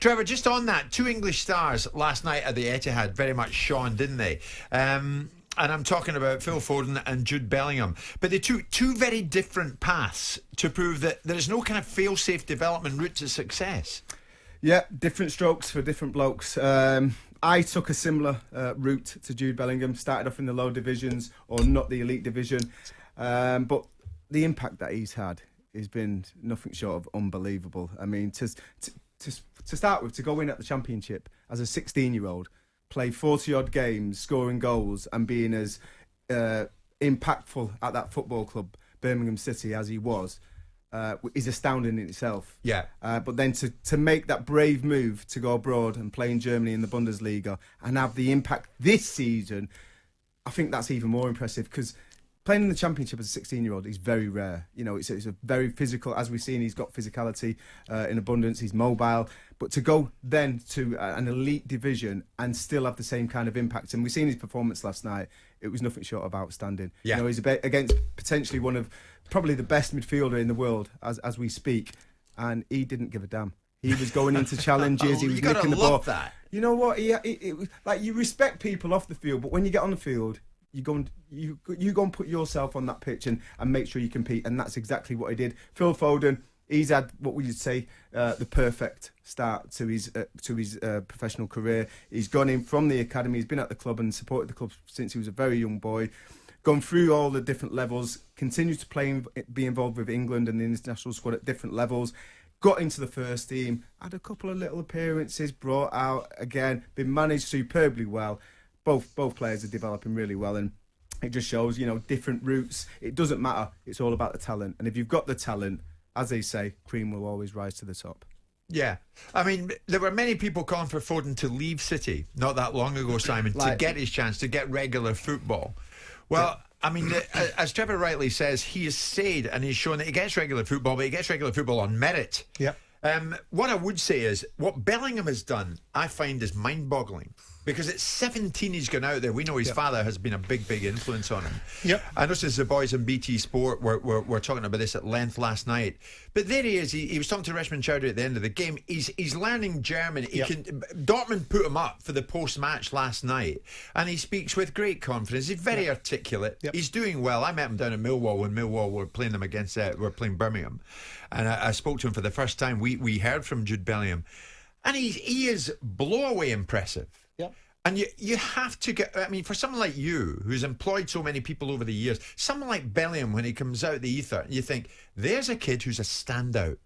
Trevor, just on that, 2 English stars last night at the Etihad very much shone, didn't they? And I'm talking about Phil Foden and Jude Bellingham. But they took 2 very different paths to prove that there is no kind of fail-safe development route to success. Yeah, different strokes for different blokes. I took a similar route to Jude Bellingham. Started off in the low divisions, or not the elite division. But the impact that he's had has been nothing short of unbelievable. I mean, to start with, to go in at the Championship as a 16-year-old, play 40-odd games, scoring goals and being as impactful at that football club, Birmingham City, as he was, is astounding in itself. Yeah. But then to make that brave move to go abroad and play in Germany in the Bundesliga and have the impact this season, I think that's even more impressive, because playing in the Championship as a 16-year-old is very rare. You know, it's a very physical, as we've seen, he's got physicality in abundance, he's mobile. But to go then to an elite division and still have the same kind of impact, and we've seen his performance last night, it was nothing short of outstanding. Yeah. You know, he's against potentially one of probably the best midfielder in the world as we speak, and he didn't give a damn. He was going into challenges. He was nicking the ball. That. You know what? It was like, you respect people off the field, but when you get on the field, you go and put yourself on that pitch and make sure you compete, and that's exactly what he did. Phil Foden, he's had what would you say the perfect start to his professional career. He's gone in from the academy. He's been at the club and supported the club since he was a very young boy. Gone through all the different levels. Continues to play, be involved with England and the international squad at different levels. Got into the first team. Had a couple of little appearances. Brought out again. Been managed superbly well. Both players are developing really well, and it just shows, you know, different routes. It doesn't matter. It's all about the talent. And if you've got the talent, as they say, cream will always rise to the top. Yeah. I mean, there were many people calling for Foden to leave City not that long ago, Simon, to get his chance, to get regular football. Well, I mean, as Trevor rightly says, he has stayed and he's shown that he gets regular football, but he gets regular football on merit. Yeah. What I would say is, what Bellingham has done, I find, is mind-boggling. Because at 17 he's gone out there. We know his father has been a big influence on him. Yep. I noticed the boys in BT Sport were talking about this at length last night. But there he is. He was talking to Reshman Chowdhury at the end of the game. He's learning German. Dortmund put him up for the post-match last night, and he speaks with great confidence. He's very articulate. Yep. He's doing well. I met him down in Millwall when Millwall were playing them against were playing Birmingham, and I spoke to him for the first time. We heard from Jude Bellingham, and he is blow away impressive. Yep. And you have to get, I mean, for someone like you, who's employed so many people over the years, someone like Bellingham, when he comes out the ether, you think, there's a kid who's a standout.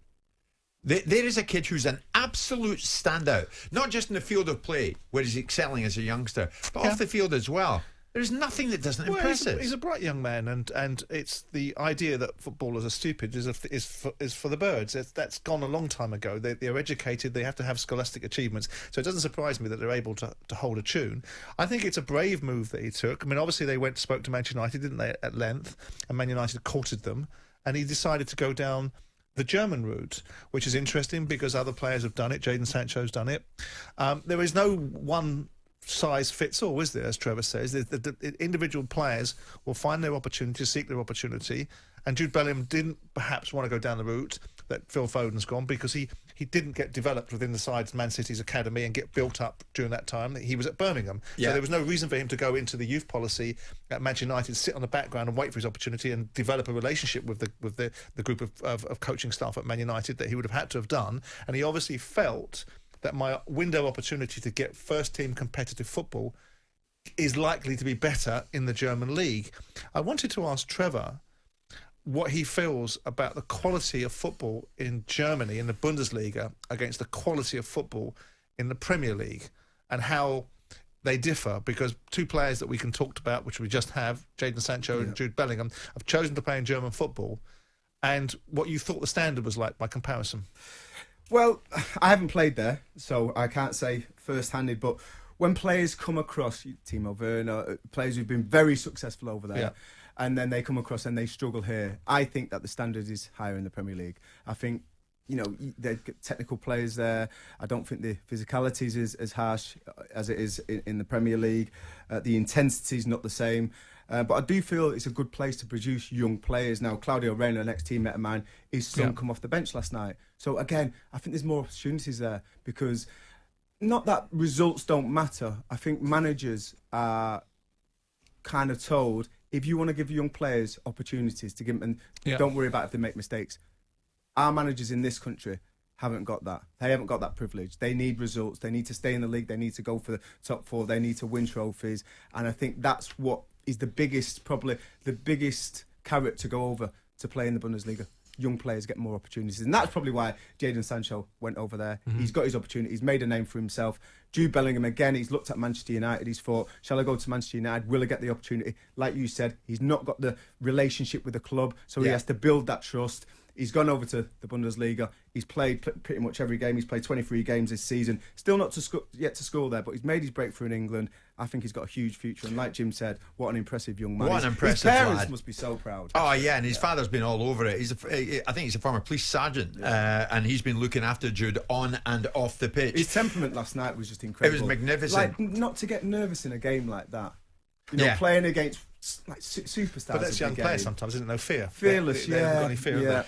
There is a kid who's an absolute standout, not just in the field of play, where he's excelling as a youngster, but off the field as well. There's nothing that doesn't impress us. He's a bright young man, and it's the idea that footballers are stupid is for the birds. That's gone a long time ago. They're educated. They have to have scholastic achievements. So it doesn't surprise me that they're able to hold a tune. I think it's a brave move that he took. I mean, obviously they spoke to Manchester United, didn't they, at length, and Man United courted them, and he decided to go down the German route, which is interesting because other players have done it. Jadon Sancho's done it. There is no one size fits all, is there, as Trevor says. The individual players will find their opportunity, seek their opportunity, and Jude Bellingham didn't perhaps want to go down the route that Phil Foden's gone, because he didn't get developed within the side's Man City's academy and get built up during that time. He was at Birmingham, so there was no reason for him to go into the youth policy at Manchester United, sit on the background and wait for his opportunity and develop a relationship with the group of coaching staff at Man United that he would have had to have done. And he obviously felt that my window opportunity to get first-team competitive football is likely to be better in the German league. I wanted to ask Trevor what he feels about the quality of football in Germany, in the Bundesliga, against the quality of football in the Premier League, and how they differ, because 2 players that we can talk about, which we just have, Jadon Sancho and Jude Bellingham, have chosen to play in German football, and what you thought the standard was like by comparison. Well, I haven't played there, so I can't say first-handed, but when players come across, Timo Werner, players who've been very successful over there, and then they come across and they struggle here, I think that the standard is higher in the Premier League. I think, you know, they've got technical players there. I don't think the physicality is as harsh as it is in the Premier League. The intensity is not the same. But I do feel it's a good place to produce young players. Now, Claudio Reyna, an ex-teammate of mine, his son come off the bench last night. So again, I think there's more opportunities there because not that results don't matter. I think managers are kind of told, if you want to give young players opportunities to give them, and don't worry about if they make mistakes. Our managers in this country haven't got that. They haven't got that privilege. They need results. They need to stay in the league. They need to go for the top 4. They need to win trophies. And I think that's what is probably the biggest carrot to go over to play in the Bundesliga. Young players get more opportunities. And that's probably why Jadon Sancho went over there. He's got his opportunity. He's made a name for himself. Jude Bellingham, again, he's looked at Manchester United. He's thought, shall I go to Manchester United? Will I get the opportunity? Like you said, he's not got the relationship with the club, so he has to build that trust. He's gone over to the Bundesliga. He's played pretty much every game. He's played 23 games this season. Still not yet to score there, but he's made his breakthrough in England. I think he's got a huge future. And like Jim said, what an impressive young man. What an impressive His parents lad. must be so proud. Oh, yeah, and his father's been all over it. I think he's a former police sergeant, and he's been looking after Jude on and off the pitch. His temperament last night was just incredible. It was magnificent. Like, not to get nervous in a game like that. You know, playing against like superstars. But that's young players sometimes, isn't it? No fear. Fearless, they haven't got any fear of that.